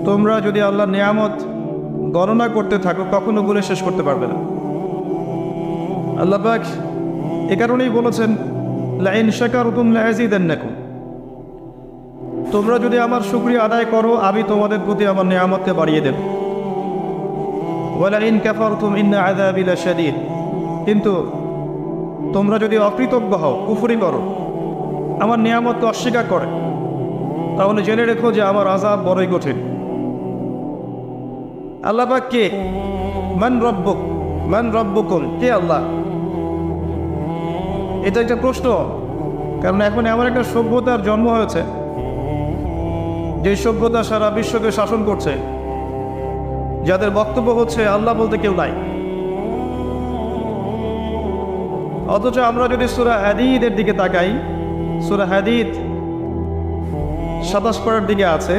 তোমরা যদি আল্লাহর নিয়ামত গণনা করতে থাকো কখনো বলে শেষ করতে পারবে না। আল্লাহ পাক এ কারণেই বলেছেন লাইন শাকারতুম লাযিদান্নাকুম, তোমরা যদি আমার শুকরিয়া আদায় করো আমি তোমাদের প্রতি আমার নিয়ামতকে বাড়িয়ে দেব। ওয়ালা ইন কাফারতুম ইন্না আযাবি লাশাদীদ, কিন্তু তোমরা যদি অকৃতজ্ঞ হও, কুফরি করো, আমার নিয়ামতকে অস্বীকার করে, তাহলে জেনে রেখো যে আমার আযাব বড়ই কঠিন। আল্লাহ পাক কে? মান রব্বুক, মান রব্বুকুম, কে আল্লাহ? এটা একটা প্রশ্ন, কারণ এখন এমন একটা সভ্যতার জন্ম হয়েছে যে সভ্যতা সারা বিশ্বকে শাসন করছে, যাদের বক্তব্য হচ্ছে আল্লাহ বলতে কেউ নাই। অথচ আমরা যদি সূরা হাদীদের দিকে তাকাই, সূরা হাদীদ 27 পারার দিকে আছে,